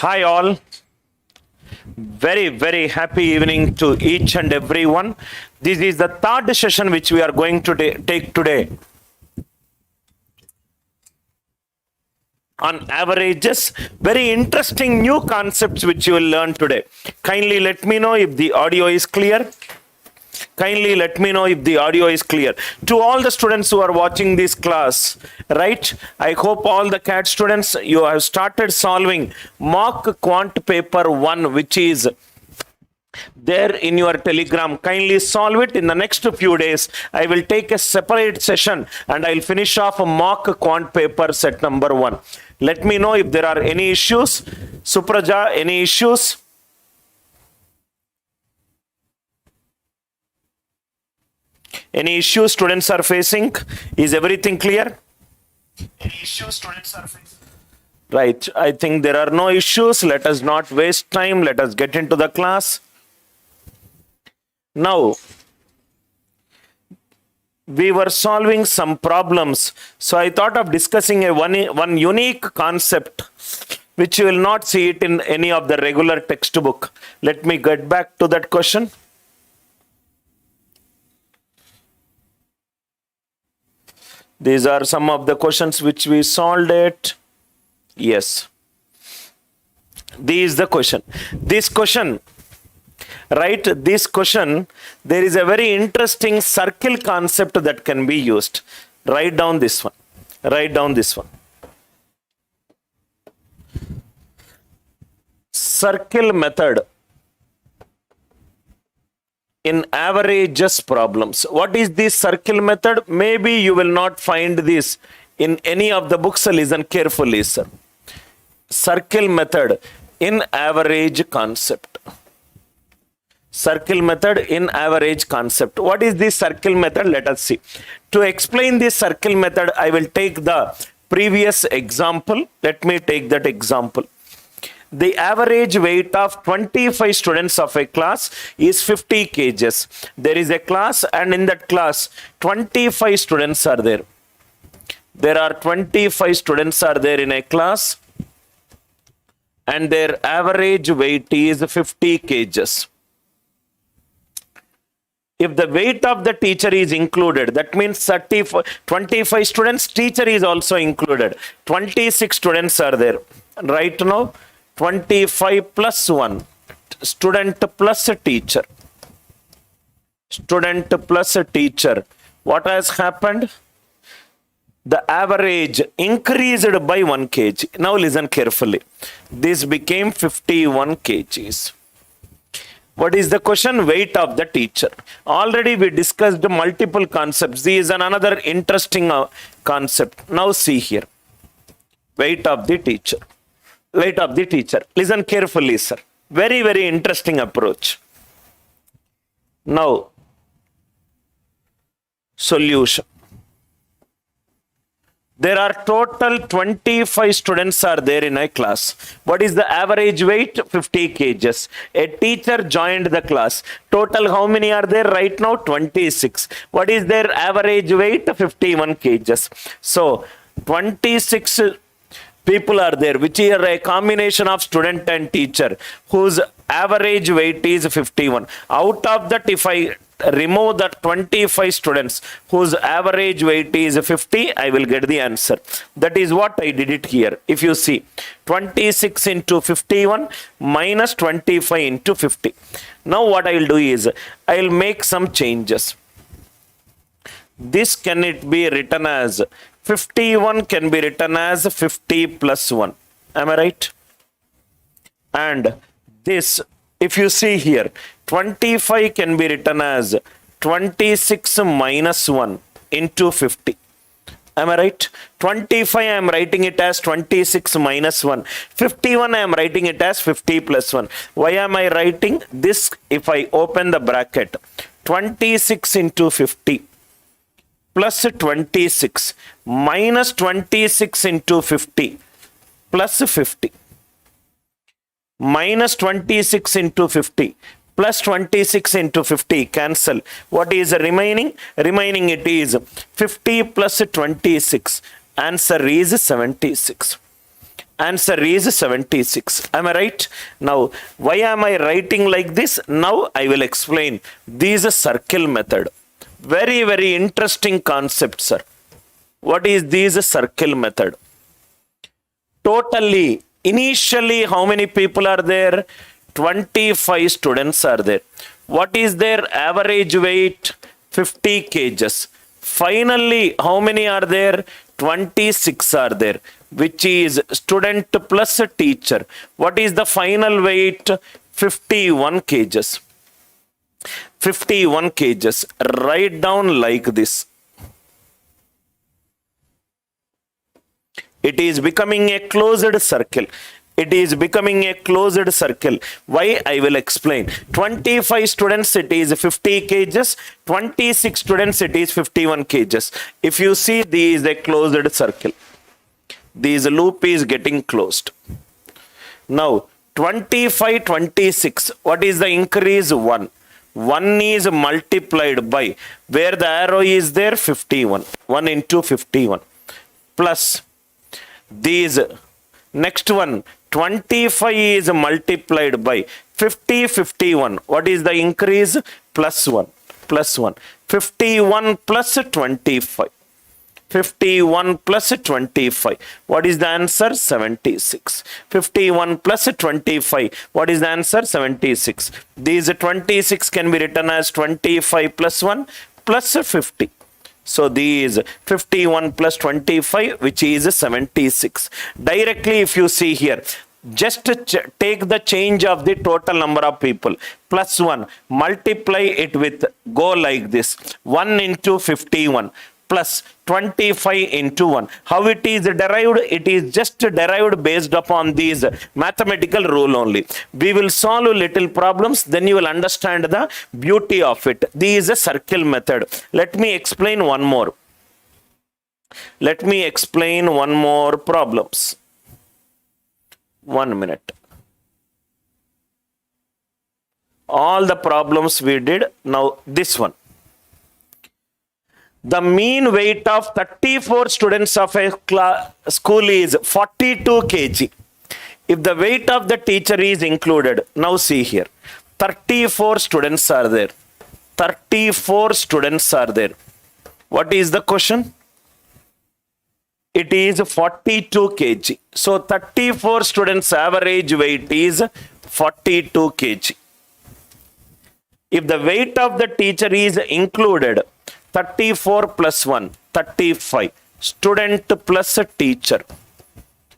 Hi all. Very happy evening to each and everyone. This is the third session which we are going to take today on averages. Very interesting new concepts which you will learn today. Kindly let me know if the audio is clear. Kindly let me know if the audio is clear. To all the students who are watching this class, right? I hope all the CAT students, you have started solving mock quant paper 1, which is there in your telegram. Kindly solve it. In the next few days, I will take a separate session and I'll finish off a mock quant paper set number 1. Let me know if there are any issues. Supraja, any issues? Any issues students are facing? Is everything clear? Any issues students are facing? Right. I think there are no issues. Let us not waste time. Let us get into the class. Now, we were solving some problems. So I thought of discussing one unique concept which you will not see it in any of the regular textbook. Let me get back to that question. These are some of the questions which we solved it. Yes. This is the question. This question, right? This question, there is a very interesting circle concept that can be used. Write down this one. Write down this one. Circle method in averages problems. What is this circle method? Maybe you will not find this in any of the books. Listen carefully, sir. Circle method in average concept. Circle method in average concept. What is this circle method? Let us see. To explain this circle method, I will take the previous example. Let me take that example. The average weight of 25 students of a class is 50 kgs. There is a class, and in that class, 25 students are there. There are 25 students are there in a class, and their average weight is 50 kgs. If the weight of the teacher is included, that means 25 students, teacher is also included. 26 students are there. Right now, 25 plus 1, student plus a teacher. Student plus a teacher. What has happened? The average increased by 1 kg. Now listen carefully. This became 51 kgs. What is the question? Weight of the teacher. Already we discussed multiple concepts. This is another interesting concept. Now see here. Weight of the teacher. Weight of the teacher. Listen carefully, sir. Very interesting approach. Now, solution. There are total 25 students are there in a class. What is the average weight? 50 kgs. A teacher joined the class. Total how many are there right now? 26. What is their average weight? 51 kgs. So, 26 people are there, which are a combination of student and teacher, whose average weight is 51. Out of that, if I remove the 25 students whose average weight is 50, I will get the answer. That is what I did it here. If you see, 26 into 51 minus 25 into 50. Now what I will do is, I will make some changes. This can it be written as 51 can be written as 50 plus 1. Am I right? And this, if you see here, 25 can be written as 26 minus 1 into 50. Am I right? 25 I am writing it as 26 minus 1. 51 I am writing it as 50 plus 1. Why am I writing this? If I open the bracket, 26 into 50. Plus 26 minus 26 into 50 plus 50 minus 26 into 50 plus 26 into 50 cancel. What is remaining? Remaining it is 50 plus 26. Answer is 76. Answer is 76. Am I right? Now, why am I writing like this? Now I will explain. This is circle method. Very, very interesting concept, sir. What is this circle method? Totally, initially, how many people are there? 25 students are there. What is their average weight? 50 kgs. Finally, how many are there? 26 are there, which is student plus teacher. What is the final weight? 51 kgs. 51 kgs. Write down like this. It is becoming a closed circle. It is becoming a closed circle. Why? I will explain. 25 students, it is 50 kgs. 26 students, it is 51 kgs. If you see, this is a closed circle. This loop is getting closed. Now, 25, 26. What is the increase? 1. 1 is multiplied by, where the arrow is there, 51. 1 into 51. Plus, these, next one, 25 is multiplied by 50, 51. What is the increase? Plus 1. Plus 1. 51 plus 25. 51 plus 25. What is the answer? 76. 51 plus 25. What is the answer? 76. These 26 can be written as 25 plus 1 plus 50. So these 51 plus 25, which is 76. Directly, if you see here, just take the change of the total number of people. Plus 1, multiply it with, go like this. 1 into 51 plus 25 into 1. How it is derived? It is just derived based upon these mathematical rule only. We will solve little problems, then you will understand the beauty of it. This is a circle method. Let me explain one more. Let me explain one more problems. 1 minute. All the problems we did. Now this one. The mean weight of 34 students of a school is 42 kg. If the weight of the teacher is included, now see here, 34 students are there. 34 students are there. What is the question? It is 42 kg. So 34 students average weight is 42 kg. If the weight of the teacher is included, 34 plus 1, 35. Student plus a teacher.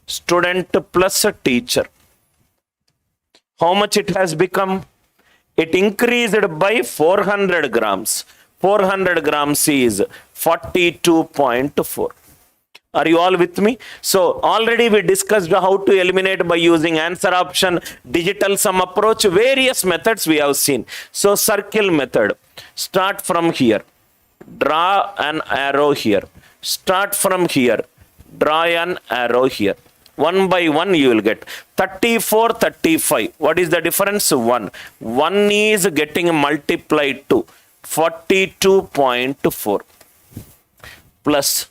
Student plus a teacher. How much it has become? It increased by 400 grams. 400 grams is 42.4. Are you all with me? So already we discussed how to eliminate by using answer option, digital sum approach, various methods we have seen. So circle method. Start from here. Draw an arrow here. Start from here. Draw an arrow here. One by one you will get 34, 35. What is the difference? 1. 1 is getting multiplied to 42.4 plus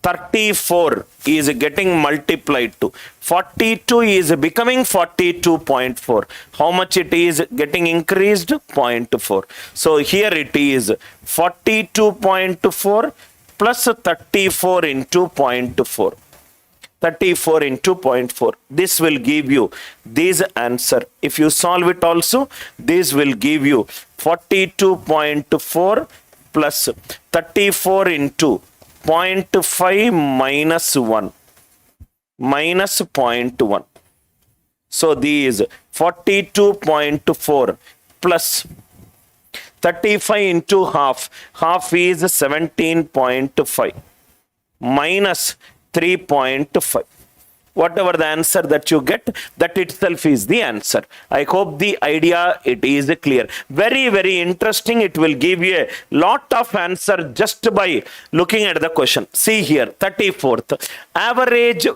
34 is getting multiplied to 42 is becoming 42.4. How much it is getting increased? 0.4. So here it is 42.4 plus 34 into 0.4. 34 into 0.4. This will give you this answer. If you solve it also, this will give you 42.4 plus 34 into 0.5 minus 1 minus 0.1. So these 42.4 plus 35 into half. Half is 17.5 minus 3.5. Whatever the answer that you get, that itself is the answer. I hope the idea it is clear. Very, very interesting. It will give you a lot of answer just by looking at the question. See here, 34th. Average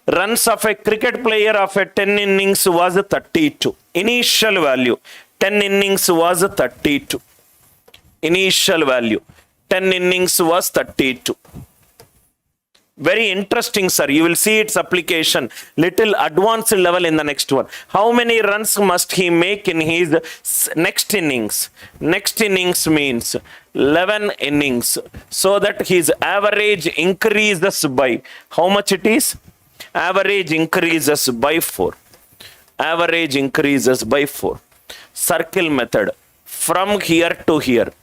runs of a cricket player of a 10 innings was 32. Initial value, 10 innings was 32. Initial value, 10 innings was 32. Very interesting, sir. You will see its application little advanced level in the next one. How many runs must he make in his next innings? Next innings means 11 innings. So that his average increases by, how much it is? Average increases by 4. Average increases by 4. Circle method. From here to here.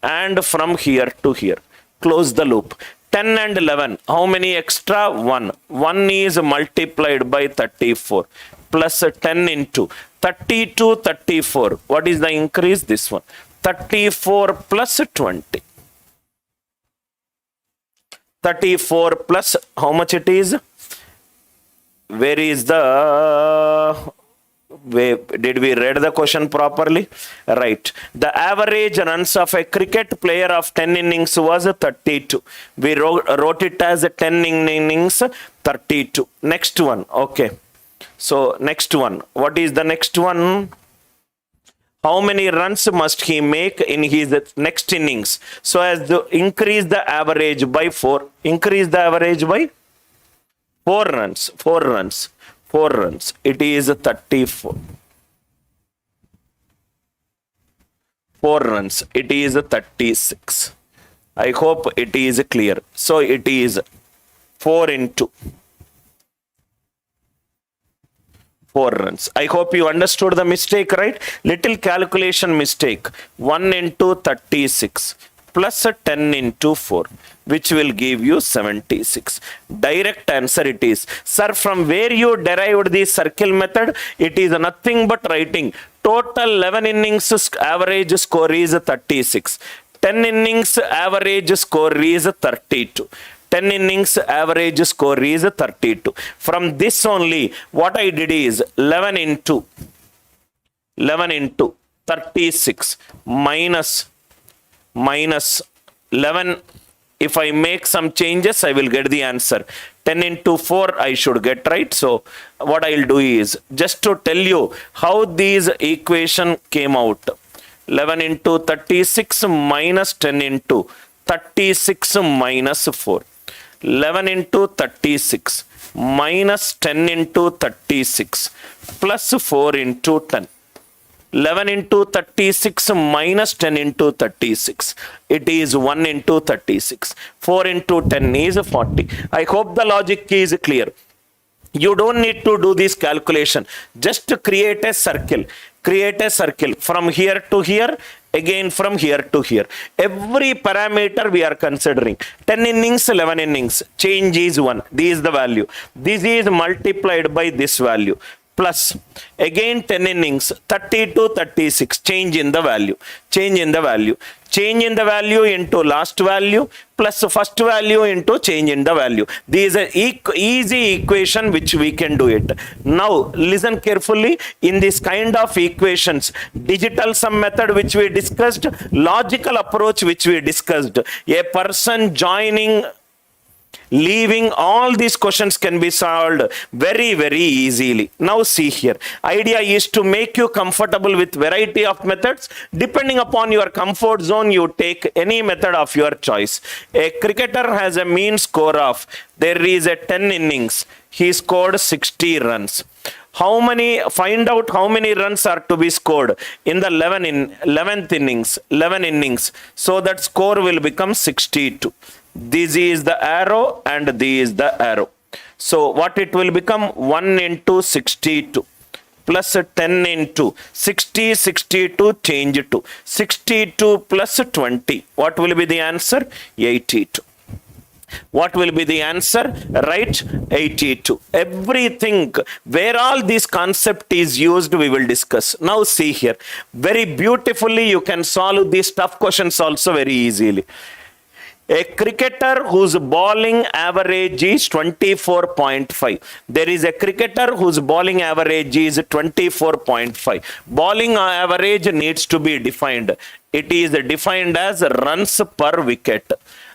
And from here to here. Close the loop. 10 and 11. How many extra? 1. 1 is multiplied by 34. Plus 10 into 32, 34. What is the increase? This one. 34 plus 20. 34 plus how much it is? Where is the... Did we read the question properly? Right. The average runs of a cricket player of 10 innings was 32. We wrote it as 10 innings, 32. Next one. Okay. So next one. What is the next one? How many runs must he make in his next innings? So as to increase the average by 4. Increase the average by 4 runs. 4 runs. 4 runs. It is 34. 4 runs. It is 36. I hope it is clear. So it is 4 into 4 runs. I hope you understood the mistake, right? Little calculation mistake. 1 into 36 plus 10 into 4. Which will give you 76. Direct answer it is. Sir, from where you derived the circle method, it is nothing but writing. Total 11 innings average score is 36. 10 innings average score is 32. 10 innings average score is 32. From this only, what I did is 11 into 36 minus 11. If I make some changes, I will get the answer. 10 into 4, I should get, right? So what I'll do is, just to tell you how these equation came out. 11 into 36 minus 10 into 36 minus 4. 11 into 36 minus 10 into 36 plus 4 into 10. 11 into 36 minus 10 into 36. It is 1 into 36. 4 into 10 is 40. I hope the logic is clear. You don't need to do this calculation. Just to create a circle. Create a circle from here to here. Again from here to here. Every parameter we are considering. 10 innings, 11 innings. Change is 1. This is the value. This is multiplied by this value. Plus again 10 innings, 30 to 36, change in the value, change in the value, change in the value into last value plus first value into change in the value. This is an easy equation which we can do it. Now listen carefully. In this kind of equations, digital sum method which we discussed, logical approach which we discussed, a person joining, leaving, all these questions can be solved very, very easily. Now see here. Idea is to make you comfortable with variety of methods. Depending upon your comfort zone, you take any method of your choice. A cricketer has a mean score of, there is a 10 innings. He scored 60 runs. Find out how many runs are to be scored in the 11th innings, 11 innings. So that score will become 62. This is the arrow and this is the arrow. So what it will become? 1 into 62 plus 10 into 60, 62 change to 62 plus 20. What will be the answer? 82. What will be the answer? Right? 82. Everything, where all this concept is used, we will discuss. Now see here. Very beautifully you can solve these tough questions also very easily. A cricketer whose bowling average is 24.5. There is a cricketer whose bowling average is 24.5. Bowling average needs to be defined. It is defined as runs per wicket.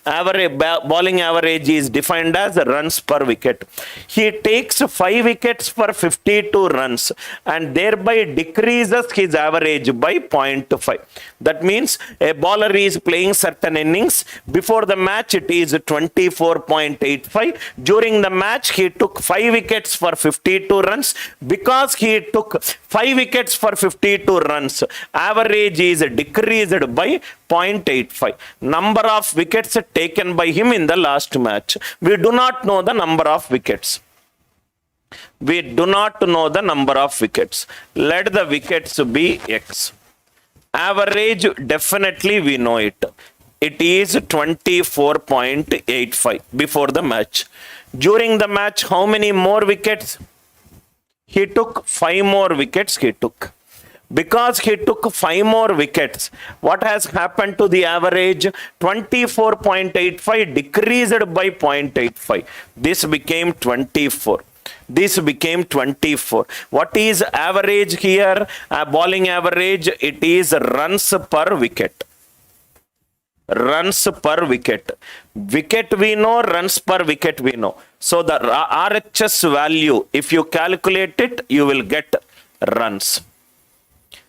bowling average is defined as runs per wicket. He takes 5 wickets for 52 runs and thereby decreases his average by 0.5. That means a bowler is playing certain innings. Before the match, it is 24.85. During the match, he took 5 wickets for 52 runs. Because he took 5 wickets for 52 runs, average is decreased by 0.85. Number of wickets taken by him in the last match. We do not know the number of wickets. We do not know the number of wickets. Let the wickets be X. Average, definitely we know it. It is 24.85 before the match. During the match, how many more wickets? He took 5 more wickets he took. Because he took 5 more wickets, what has happened to the average? 24.85 decreased by 0.85. This became 24. This became 24. What is average here? Bowling average, it is runs per wicket. Runs per wicket. Wicket we know, runs per wicket we know. So the RHS value, if you calculate it, you will get runs.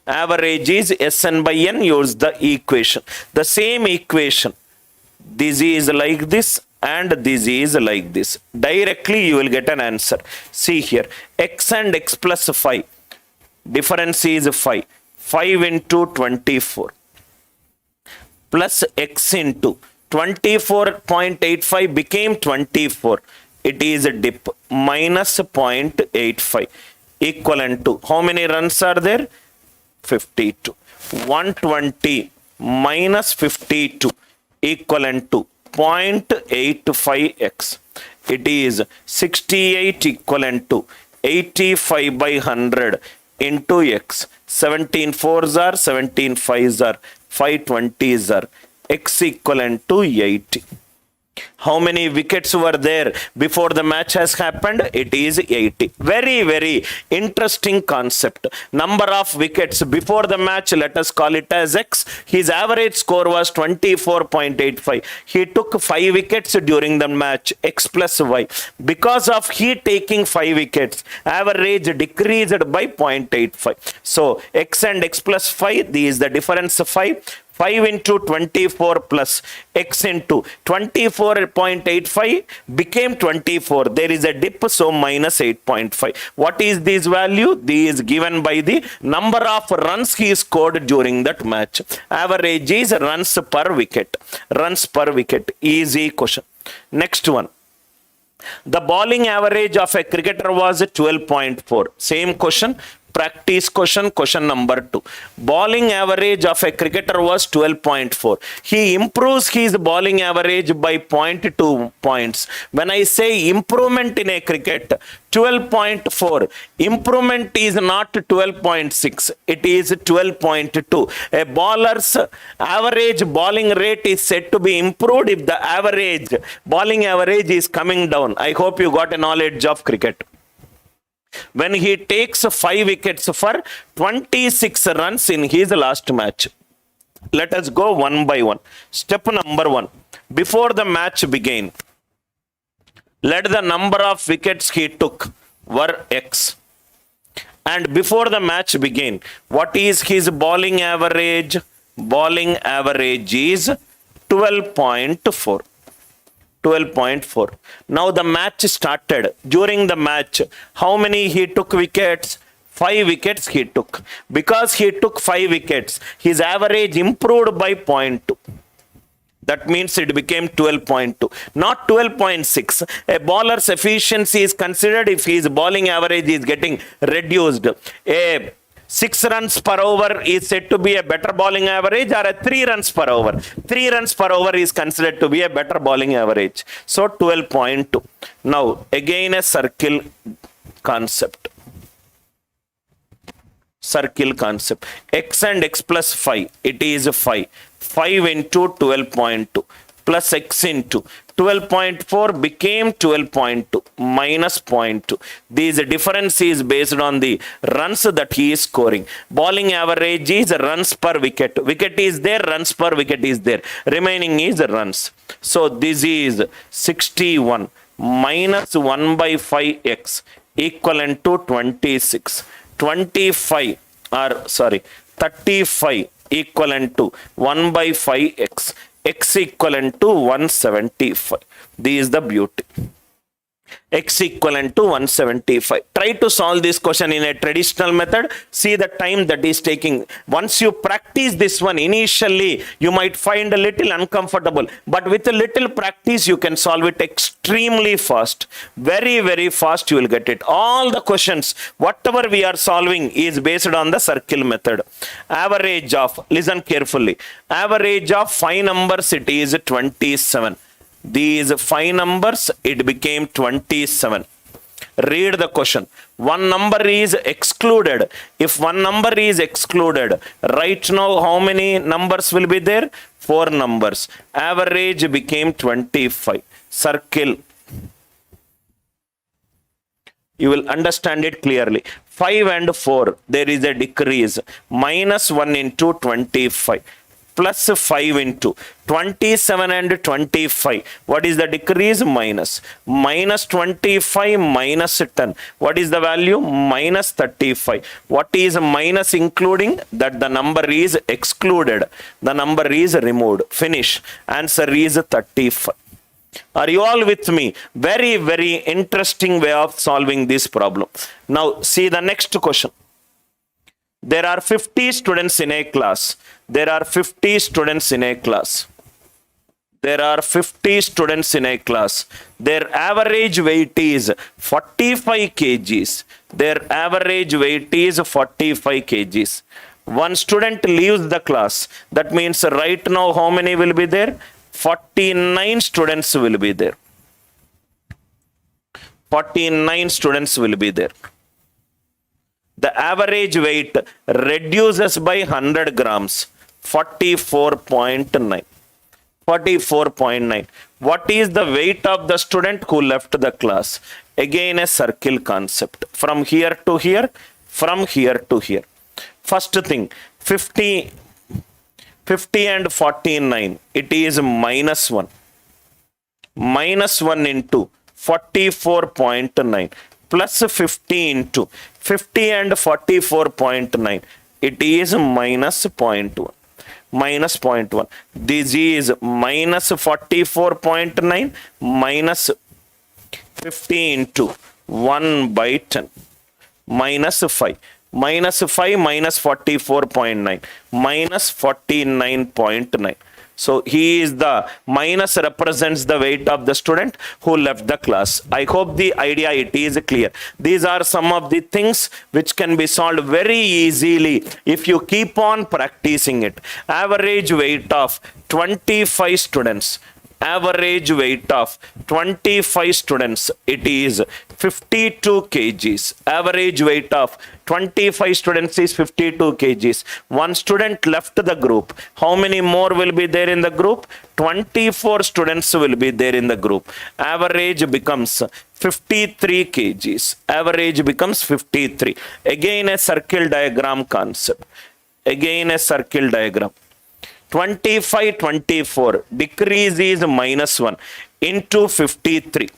Average is SN by N, use the equation. The same equation. This is like this and this is like this. Directly you will get an answer. See here, X and X plus 5. Difference is 5. 5 into 24. Plus X into 24.85 became 24. It is a dip. Minus 0.85. Equivalent to, how many runs are there? 52. 120 minus 52 equivalent to 0.85x. It is 68 equivalent to 85 by 100 into x. 17 4s are, 17 5s are, 520s are. X equivalent to 80. How many wickets were there before the match has happened? It is 80. Very, very interesting concept. Number of wickets before the match, let us call it as X. His average score was 24.85. He took 5 wickets during the match, X plus Y. Because of he taking 5 wickets, average decreased by 0.85. So, X and X plus 5, this is the difference of 5. 5 into 24 plus X into 24.85 became 24. There is a dip, so minus 8.5. What is this value? This is given by the number of runs he scored during that match. Average is runs per wicket. Runs per wicket. Easy question. Next one. The bowling average of a cricketer was 12.4. Same question. Practice question, question number 2. Bowling average of a cricketer was 12.4. He improves his bowling average by 0.2 points. When I say improvement in a cricket, 12.4. Improvement is not 12.6. It is 12.2. A bowler's average bowling rate is said to be improved if the average bowling average is coming down. I hope you got a knowledge of cricket. When he takes 5 wickets for 26 runs in his last match. Let us go one by one. Step number 1. Before the match began, let the number of wickets he took were X. And before the match began, what is his bowling average? Bowling average is 12.4. 12.4. Now the match started. During the match, how many he took wickets? 5 wickets he took. Because he took 5 wickets, his average improved by 0.2. That means it became 12.2, not 12.6. A bowler's efficiency is considered if his bowling average is getting reduced. A 6 runs per over is said to be a better bowling average, or a 3 runs per over. 3 runs per over is considered to be a better bowling average. So 12.2. Now again a circle concept. Circle concept. X and X plus 5. It is 5. 5 into 12.2 plus x into 12.4 became 12.2 minus 0.2. This difference is based on the runs that he is scoring. Bowling average is runs per wicket. Wicket is there, runs per wicket is there. Remaining is runs. So this is 61 minus 1 by 5x equivalent to 26. 35 equivalent to 1 by 5x. X equivalent to 175. This is the beauty. X equivalent to 175. Try to solve this question in a traditional method. See the time that is taking. Once you practice this one initially, you might find a little uncomfortable, but with a little practice, you can solve it extremely fast. Very, very fast you will get it. All the questions, whatever we are solving is based on the circle method. Average of, listen carefully, average of 5 numbers, it is 27. These 5 numbers, it became 27. Read the question. One number is excluded. If one number is excluded, right now how many numbers will be there? 4 numbers. Average became 25. Circle. You will understand it clearly. 5 and 4, there is a decrease. Minus 1 into 25. Plus 5 into 27 and 25. What is the decrease? Minus. Minus 25 minus 10. What is the value? Minus 35. What is minus including? That the number is excluded. The number is removed. Finish. Answer is 35. Are you all with me? Very, very interesting way of solving this problem. Now see the next question. There are 50 students in a class. There are 50 students in a class. There are 50 students in a class. Their average weight is 45 kgs. Their average weight is 45 kgs. One student leaves the class. That means right now how many will be there? 49 students will be there. 49 students will be there. The average weight reduces by 100 grams. 44.9. 44.9. What is the weight of the student who left the class? Again a circle concept. From here to here, from here to here. First thing, 50 and 49, it is minus 1. Minus 1 into 44.9 plus 50 into 50 and 44.9. It is minus 0.1. Minus 0.1. This is minus 44.9 minus 50 into 1 by 10. Minus 5. Minus 5 minus 44.9. Minus 49.9. So he is the minus represents the weight of the student who left the class. I hope the idea it is clear. These are some of the things which can be solved very easily if you keep on practicing it. Average weight of 25 students. Average weight of 25 students, it is 52 kgs. Average weight of 25 students is 52 kgs. One student left the group. How many more will be there in the group? 24 students will be there in the group. Average becomes 53 kgs. Average becomes 53. Again a circle diagram concept. Again a circle diagram. 25, 24, decrease is minus 1 into 53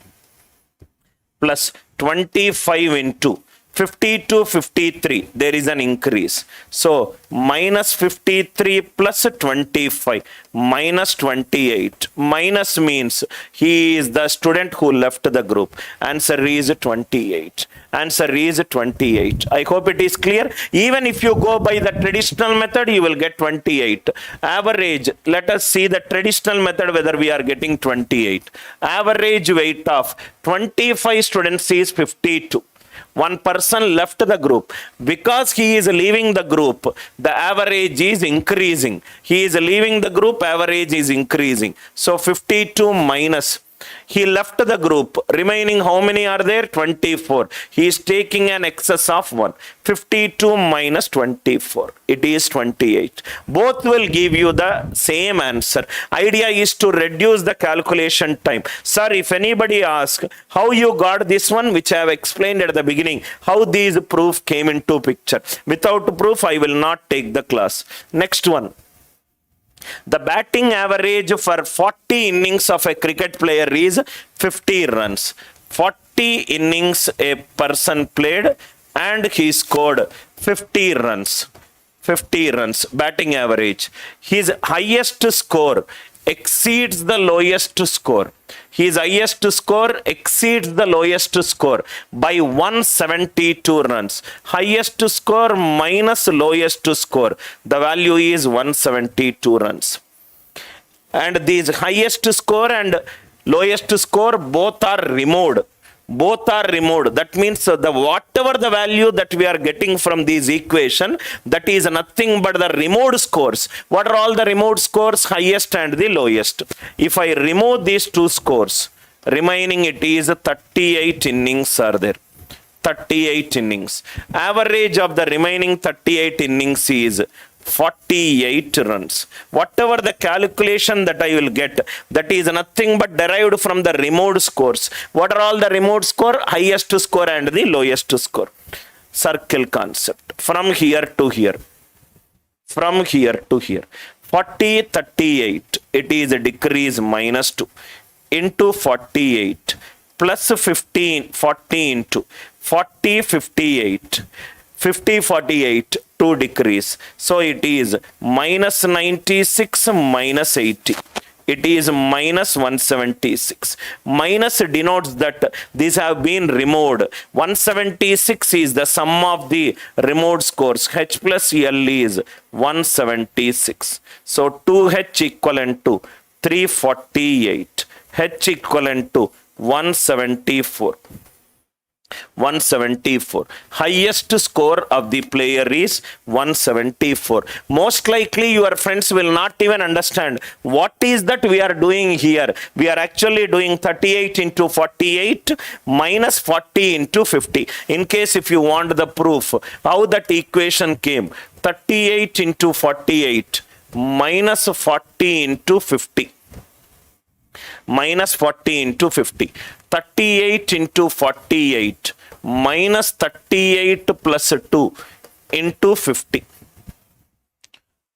plus 25 into 52, 53, there is an increase. So minus 53 plus 25 minus 28. Minus means he is the student who left the group. Answer is 28. Answer is 28. I hope it is clear. Even if you go by the traditional method, you will get 28. Average, let us see the traditional method whether we are getting 28. Average weight of 25 students is 52. One person left the group. Because he is leaving the group, the average is increasing. He is leaving the group, average is increasing. So 52 minus He left the group. Remaining how many are there? 24. He is taking an excess of 1. 52 minus 24. It is 28. Both will give you the same answer. Idea is to reduce the calculation time. Sir, if anybody asks how you got this one, which I have explained at the beginning, how these proof came into picture. Without proof, I will not take the class. Next one. The batting average for 40 innings of a cricket player is 50 runs. 40 innings a person played and he scored 50 runs. 50 runs batting average. His highest score exceeds the lowest score. His highest score exceeds the lowest score by 172 runs. Highest score minus lowest score. The value is 172 runs. And these highest score and lowest score both are removed. Both are removed. That means the whatever the value that we are getting from this equation, that is nothing but the removed scores. What are all the removed scores? Highest and the lowest. If I remove these two scores, remaining it is 38 innings are there. 38 innings. Average of the remaining 38 innings is 48 runs. Whatever the calculation that I will get, that is nothing but derived from the removed scores. What are all the removed score? Highest score and the lowest score. Circle concept. From here to here. From here to here. 40, 38. It is a decrease minus 2 into 48 plus 15, 40 into 40, 58. 50, 48. 2 decrease. So it is minus 96 minus 80. It is minus 176. Minus denotes that these have been removed. 176 is the sum of the removed scores. H plus L is 176. So 2H equivalent to 348. H equivalent to 174. 174. Highest score of the player is 174. Most likely your friends will not even understand what is that we are doing here. We are actually doing 38 into 48 minus 40 into 50. In case if you want the proof how that equation came, 38 into 48 minus 40 into 50. Minus 40 into 50. 38 into 48 minus 38 plus 2 into 50.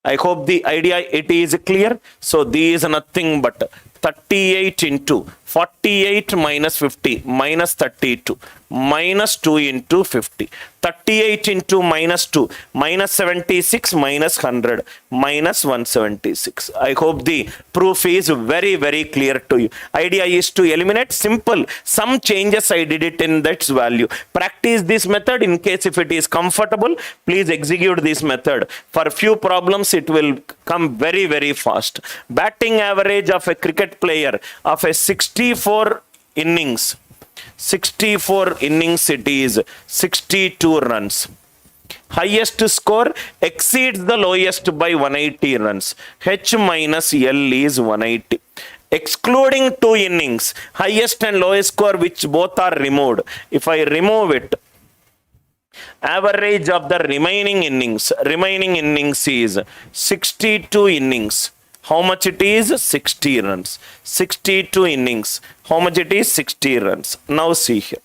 I hope the idea it is clear. So this is nothing but 38 into 48 minus 50 minus 32 minus 2 into 50. 38 into minus 2 minus 76 minus 100 minus 176. I hope the proof is very clear to you. Idea is to eliminate simple. Some changes I did it in that value. Practice this method. In case if it is comfortable, please execute this method. For few problems it will come very fast. Batting average of a cricket player of a 64 innings. 64 innings it is 62 runs. Highest score exceeds the lowest by 180 runs. H minus L is 180. Excluding 2 innings, highest and lowest score which both are removed. If I remove it, average of the remaining innings is 62 innings. How much it is? 60 runs. 62 innings. How much it is? 60 runs. Now see here.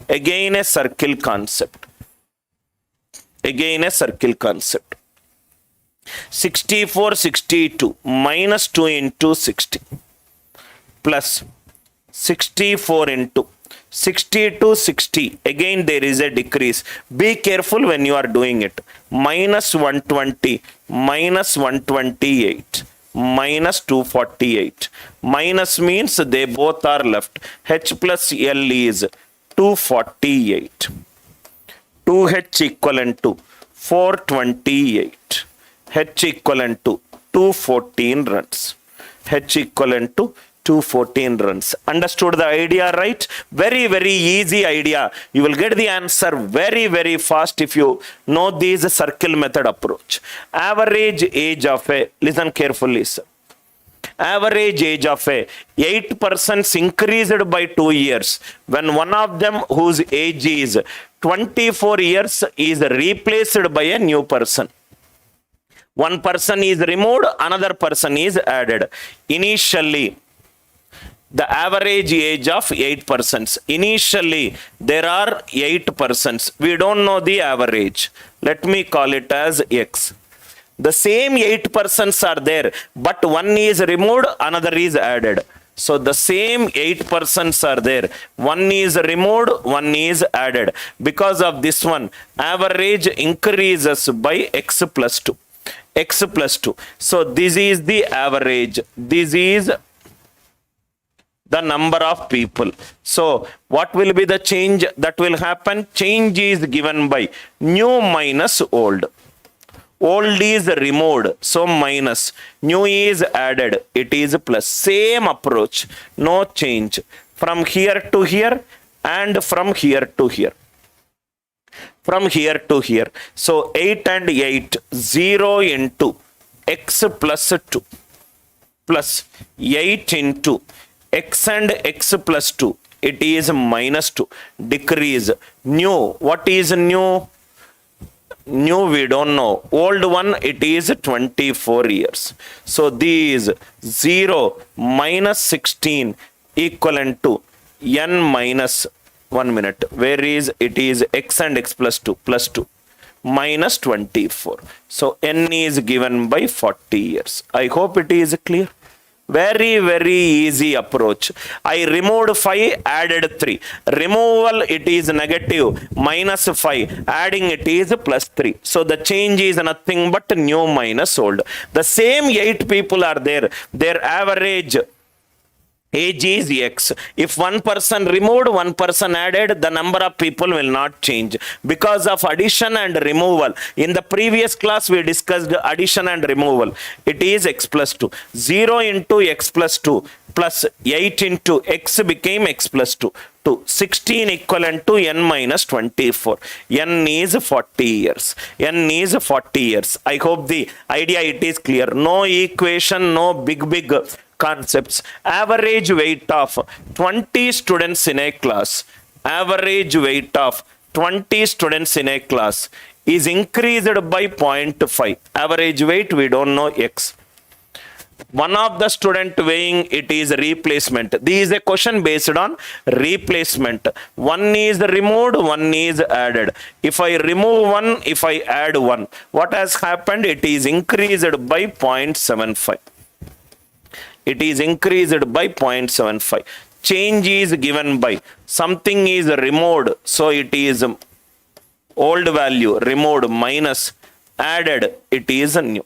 Again a circle concept. Again a circle concept. 64, 62 minus 2 into 60 plus 64 into 62, 60. Again there is a decrease. Be careful when you are doing it. Minus 120 minus 128. Minus 248. Minus means they both are left. H plus L is 248. 2H equivalent to 428. H equivalent to 214 runs. H equivalent to 214 runs. Understood the idea, right? Very easy idea. You will get the answer very fast if you know this circle method approach. Average age of a, listen carefully sir. Average age of a 8 persons increased by 2 years when one of them whose age is 24 years is replaced by a new person. One person is removed, another person is added. Initially, the average age of 8 persons. Initially, there are 8 persons. We don't know the average. Let me call it as X. The same 8 persons are there, but one is removed, another is added. So the same 8 persons are there. One is removed, one is added. Because of this one, average increases by X plus 2. X plus 2. So this is the average. This is the number of people. So what will be the change that will happen? Change is given by new minus old. Old is removed, so minus. New is added, it is plus. Same approach, no change. From here to here and from here to here. From here to here. So 8 and 8, 0 into x plus 2 plus 8 into x and x plus 2. It is minus 2. Decrease. New. What is new? New we don't know. Old one, it is 24 years. So these 0 minus 16 equivalent to n minus 1 minute. Where is it is x and x plus 2 minus 24. So n is given by 40 years. I hope it is clear. Very, very easy approach. I removed 5, added 3. Removal, it is negative, minus 5. Adding, it is plus 3. So the change is nothing but new minus old. The same 8 people are there. Their average age is X. If one person removed, one person added, the number of people will not change because of addition and removal. In the previous class, we discussed addition and removal. It is X plus 2. 0 into X plus 2 plus 8 into X became X plus 2. 16 equivalent to n minus 24. N is 40 years. N is 40 years. I hope the idea it is clear. No equation, no big concepts. Average weight of 20 students in a class. Average weight of 20 students in a class is increased by 0.5. Average weight, we don't know X. One of the student weighing, it is replacement. This is a question based on replacement. One is removed, one is added. If I remove one, if I add one, what has happened? It is increased by 0.75. It is increased by 0.75. Change is given by something is removed, so it is old value, removed minus added, it is a new.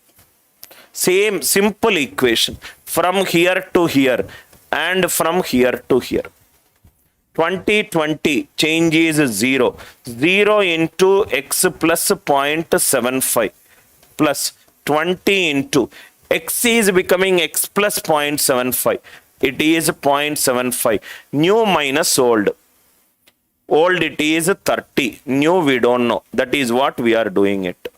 Same simple equation from here to here and from here to here. 20 change is 0. 0 into x plus 0.75 plus 20 into x is becoming x plus 0.75. It is 0.75. New minus old. Old it is 30. New we don't know. That is what we are doing it.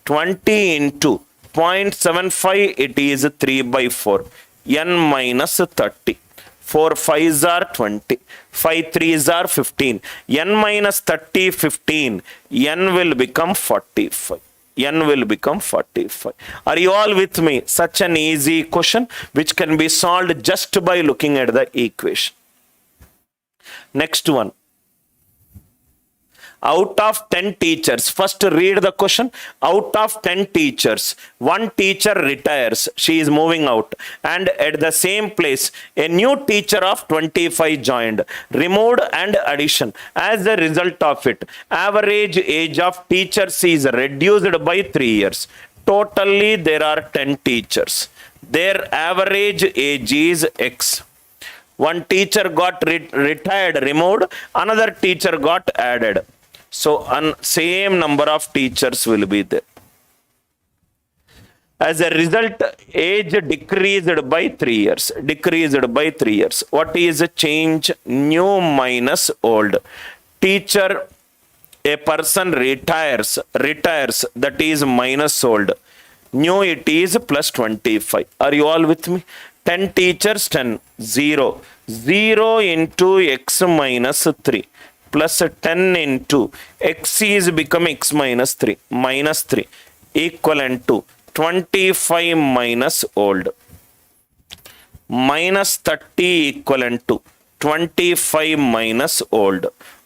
20 into 0.75. It is 3 by 4. N minus 30. 4 5s are 20. 5 3s are 15. N minus 30, 15. N will become 45. N will become 45. Are you all with me? Such an easy question which can be solved just by looking at the equation. Next one. Out of 10 teachers, first read the question. Out of 10 teachers, one teacher retires. She is moving out. And at the same place, a new teacher of 25 joined. Removed and addition. As a result of it, average age of teachers is reduced by 3 years. Totally, there are 10 teachers. Their average age is X. One teacher got retired, removed. Another teacher got added. So, same number of teachers will be there. As a result, age decreased by 3 years. Decreased by 3 years. What is a change? New minus old. Teacher, a person retires. That is minus old. New it is plus 25. Are you all with me? 10 teachers, 10, 0. 0 into x minus 3 plus 10 into x is become x minus 3 minus 3 equivalent to 25 minus old minus 30 equivalent to 25 minus old.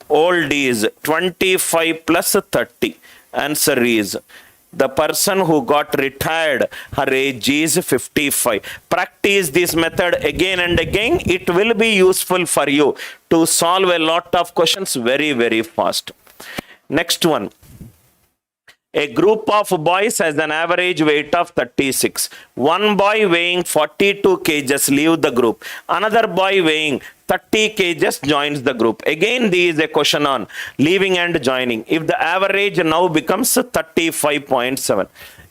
Old is 25 plus 30. Answer is the person who got retired, her age is 55. Practice this method again and again. It will be useful for you to solve a lot of questions very, very fast. Next one. A group of boys has an average weight of 36. One boy weighing 42 kgs leave the group. Another boy weighing 30 kgs joins the group. Again, there is a question on leaving and joining. If the average now becomes 35.7.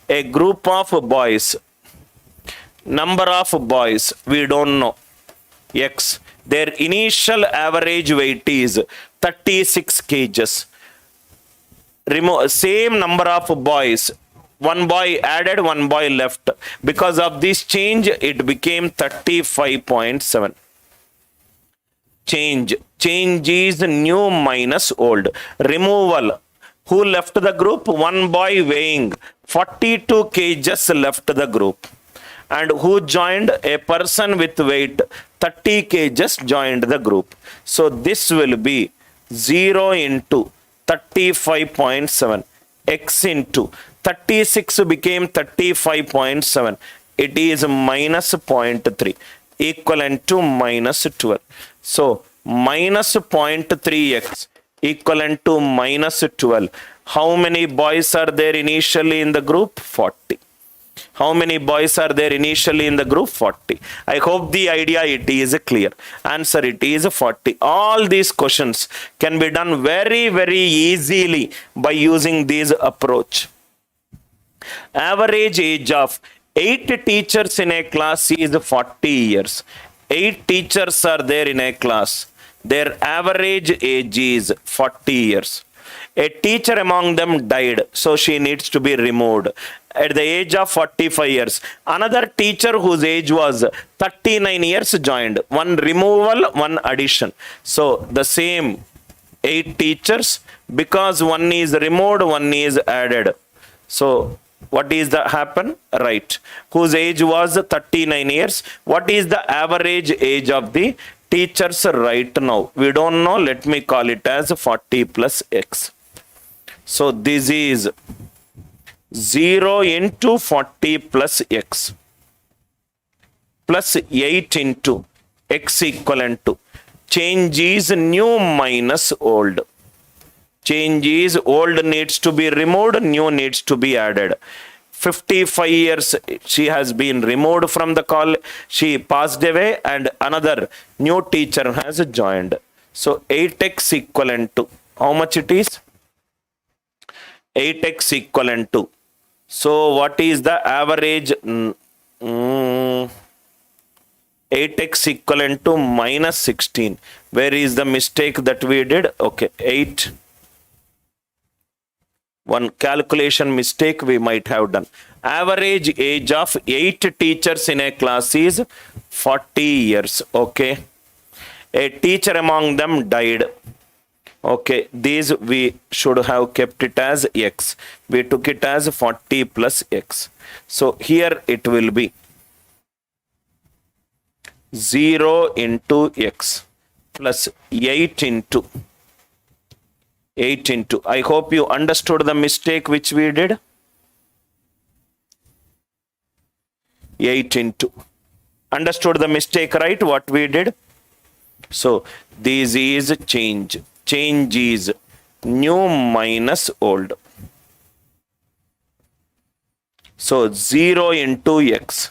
A group of boys, number of boys, we don't know. X. Their initial average weight is 36 kgs. Remove same number of boys, one boy added, one boy left. Because of this change, it became 35.7. Change is new minus old. Removal. Who left the group? One boy weighing 42 kgs left the group. And who joined? A person with weight 30 kgs joined the group. So this will be 0 into 35.7 x into 36 became 35.7. It is minus 0.3 equivalent to minus 12. So minus 0.3x equivalent to minus 12. How many boys are there initially in the group? 40. How many boys are there initially in the group? 40. I hope the idea it is clear. Answer, it is 40. All these questions can be done very, very easily by using this approach. Average age of 8 teachers in a class is 40 years. 8 teachers are there in a class. Their average age is 40 years. A teacher among them died, so she needs to be removed at the age of 45 years. Another teacher whose age was 39 years joined. One removal, one addition. So the same 8 teachers, because one is removed, one is added. So what is the happen? Right. Whose age was 39 years. What is the average age of the teachers right now? We don't know. Let me call it as 40 plus x. So this is 0 into 40 plus x plus 8 into x equivalent to change is new minus old. Change is old needs to be removed, new needs to be added. 55 years she has been removed from the college, she passed away, and another new teacher has joined. So 8x equivalent to how much it is? 8x equivalent to. So what is the average? 8x equivalent to minus 16. Where is the mistake that we did? Okay, 8. One calculation mistake we might have done. Average age of 8 teachers in a class is 40 years. Okay. A teacher among them died. Okay, these we should have kept it as x. We took it as 40 plus x. So here it will be 0 into x plus 8 into 8 into. I hope you understood the mistake which we did. 8 into. Understood the mistake, right? What we did? So this is change. Change is new minus old. So 0 into x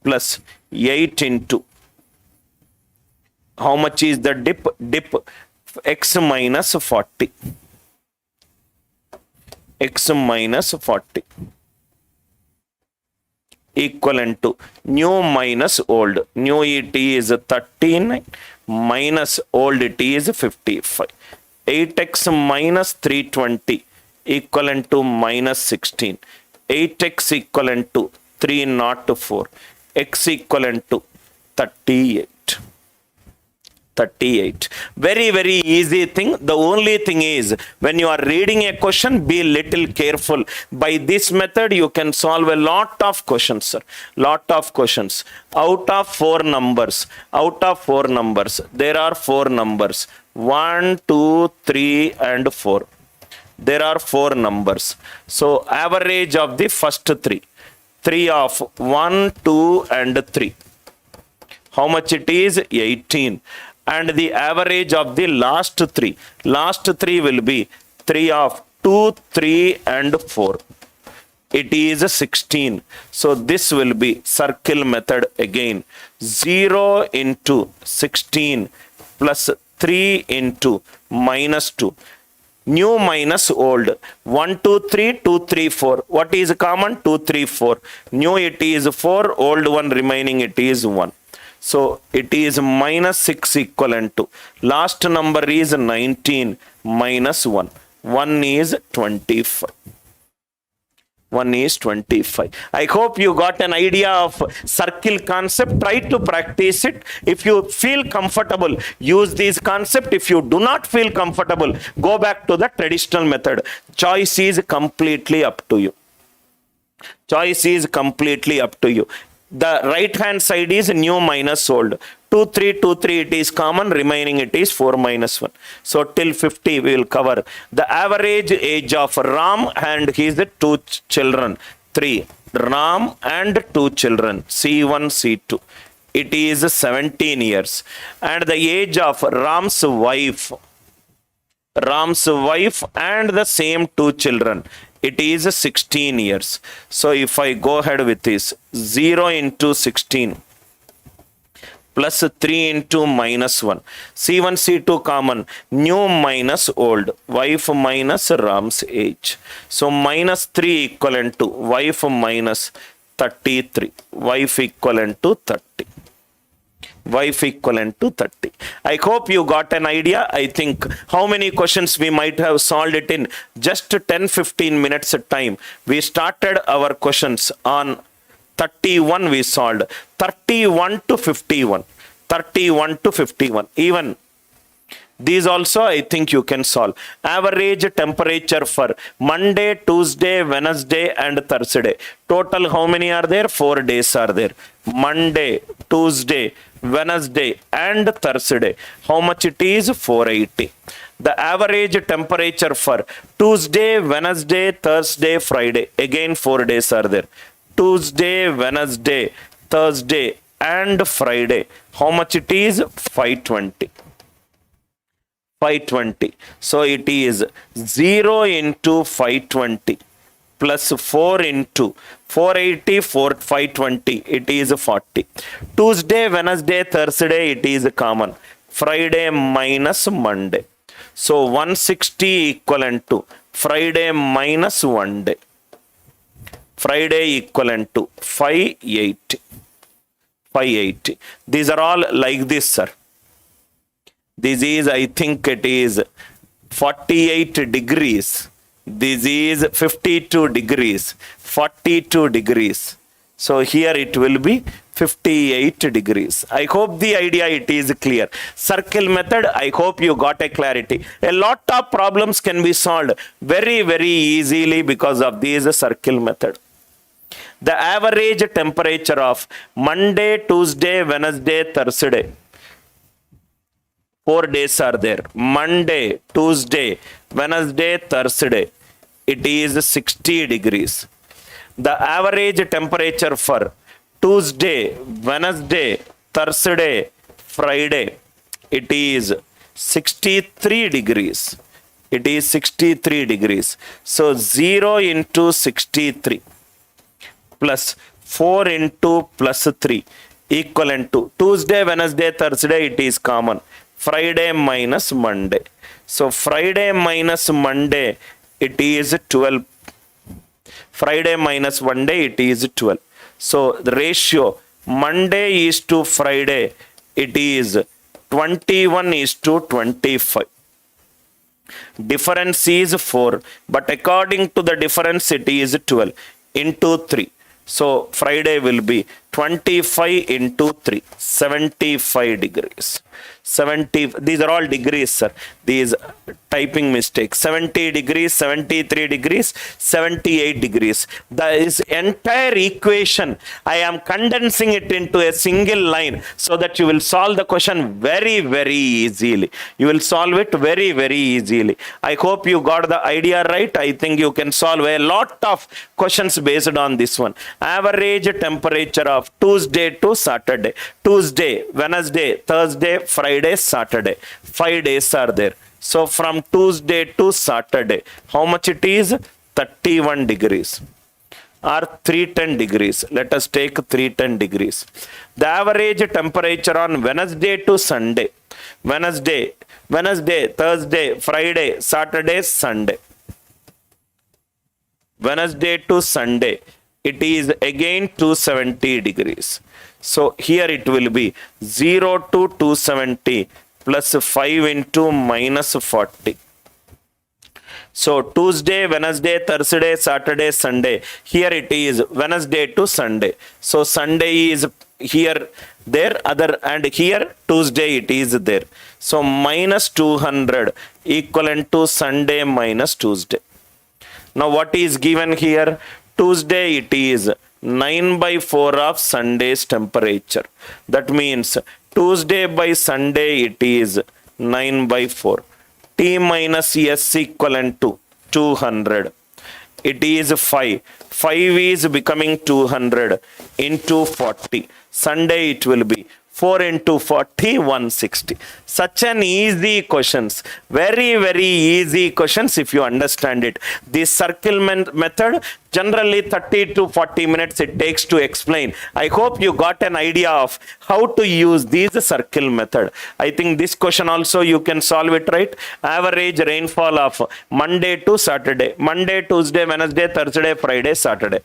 plus 8 into. How much is the dip? Dip x minus 40. X minus 40 equivalent to new minus old. New it is 39 minus old it is 55. 8x minus 320 equivalent to minus 16. 8x equivalent to 304. X equivalent to 38. 38. Very, very easy thing. The only thing is, when you are reading a question, be little careful. By this method, you can solve a lot of questions, sir. Lot of questions. Out of four numbers, there are four numbers. 1, 2, 3, and 4. There are four numbers. So, average of the first three. 3 of 1, 2, and 3. How much it is? 18. And the average of the last three. Last three will be 3 of 2, 3, and 4. It is 16. So this will be circle method again. 0 into 16 plus 3 into minus 2. New minus old. 1, 2, 3, 2, 3, 4. What is common? 2, 3, 4. New it is 4. Old one remaining it is 1. So it is minus 6 equivalent to. Last number is 19 minus 1. 1 is 25. 1 is 25. I hope you got an idea of circle concept. Try to practice it. If you feel comfortable, use this concept. If you do not feel comfortable, go back to the traditional method. Choice is completely up to you. Choice is completely up to you. The right hand side is new minus old. 2, 3, 2, 3 it is common, remaining it is 4 minus 1. So till 50 we will cover. The average age of Ram and his 2 children. 3. Ram and 2 children. C1, C2. It is 17 years. And the age of Ram's wife and the same 2 children. It is 16 years. So if I go ahead with this, 0 into 16 plus 3 into minus 1. C1, C2 common. New minus old. Wife minus Ram's age. So minus 3 equivalent to wife minus 33. Wife equivalent to 30. Wife equivalent to 30. I hope you got an idea. I think how many questions we might have solved it in just 10-15 minutes time. We started our questions on 31 we solved. 31 to 51. 31 to 51. Even these also I think you can solve. Average temperature for Monday, Tuesday, Wednesday and Thursday. Total how many are there? 4 days are there. Monday, Tuesday, Wednesday and Thursday. How much it is? 480. The average temperature for Tuesday, Wednesday, Thursday, Friday. Again 4 days are there. Tuesday, Wednesday, Thursday and Friday. How much it is? 520. 520. So it is 0 into 520 plus 4 into 480, 520. It is 40. Tuesday, Wednesday, Thursday, it is common. Friday minus Monday. So 160 equivalent to Friday minus 1 day. Friday equivalent to 580. 580. These are all like this, sir. This is, I think it is 48 degrees. This is 52 degrees. 42 degrees. So here it will be 58 degrees. I hope the idea it is clear. Circle method, I hope you got a clarity. A lot of problems can be solved very, very easily because of this circle method. The average temperature of Monday, Tuesday, Wednesday, Thursday. 4 days are there. Monday, Tuesday, Wednesday, Thursday. It is 60 degrees. The average temperature for Tuesday, Wednesday, Thursday, Friday. It is 63 degrees. It is 63 degrees. So 0 into 63 plus 4 into plus 3 equivalent to Tuesday, Wednesday, Thursday. It is common. Friday minus Monday. So Friday minus Monday, it is 12. Friday minus 1 day, it is 12. So the ratio Monday is to Friday, it is 21 is to 25. Difference is 4, but according to the difference, it is 12 into 3. So Friday will be 25 into 3, 75 degrees. 70, these are all degrees, sir. These typing mistakes. 70 degrees, 73 degrees, 78 degrees. This entire equation, I am condensing it into a single line so that you will solve the question very, very easily. You will solve it very, very easily. I hope you got the idea right. I think you can solve a lot of questions based on this one. Average temperature of Tuesday to Saturday. Tuesday, Wednesday, Thursday, Friday, Saturday. 5 days are there. So from Tuesday to Saturday, how much it is? 31 degrees or 310 degrees. Let us take 310 degrees. The average temperature on Wednesday to Sunday. Wednesday, Thursday, Friday, Saturday, Sunday. Wednesday to Sunday, it is again 270 degrees. So here it will be 0 to 270 plus 5 into minus 40. So Tuesday, Wednesday, Thursday, Saturday, Sunday. Here it is Wednesday to Sunday. So Sunday is here, there, other, and here Tuesday it is there. So minus 200 equivalent to Sunday minus Tuesday. Now what is given here? Tuesday it is 9 by 4 of Sunday's temperature. That means Tuesday by Sunday it is 9 by 4. T minus S equivalent to 200. It is 5. 5 is becoming 200 into 40. Sunday it will be 4 into 40, 160. Such an easy questions. Very, very easy questions if you understand it. This circle method, generally 30 to 40 minutes it takes to explain. I hope you got an idea of how to use this circle method. I think this question also you can solve it, right? Average rainfall of Monday to Saturday. Monday, Tuesday, Wednesday, Thursday, Friday, Saturday.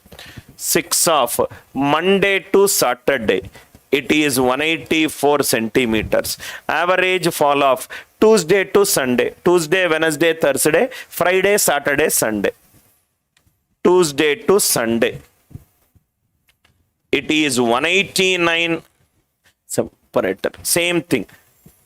6 of Monday to Saturday. It is 184 centimeters. Average fall of Tuesday to Sunday. Tuesday, Wednesday, Thursday, Friday, Saturday, Sunday. Tuesday to Sunday. It is 189 separator. Same thing.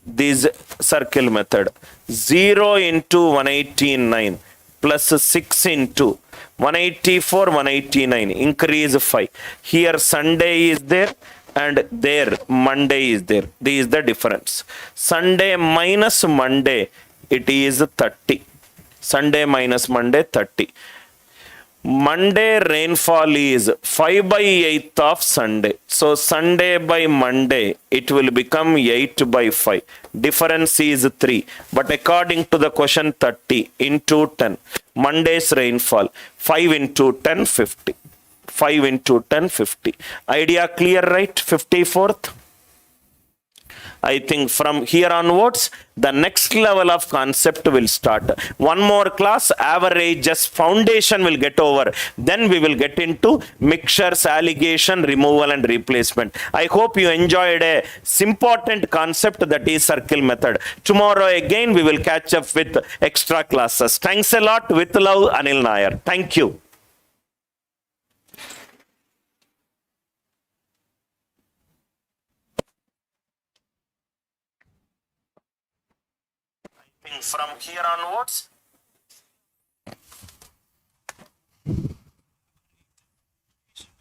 This circle method. 0 into 189 plus 6 into 184, 189. Increase 5. Here Sunday is there. And there Monday is there. This is the difference. Sunday minus Monday, it is 30. Sunday minus Monday, 30. Monday rainfall is 5 by 8 of Sunday. So Sunday by Monday, it will become 8 by 5. Difference is 3. But according to the question, 30 into 10. Monday's rainfall, 5 into 10, 50. 5 into 10, 50. Idea clear, right? 54th. I think from here onwards, the next level of concept will start. One more class, average, just foundation will get over. Then we will get into mixtures, alligation, removal and replacement. I hope you enjoyed a important concept, that is circle method. Tomorrow again, we will catch up with extra classes. Thanks a lot. With love, Anil Nair. Thank you. From here onwards,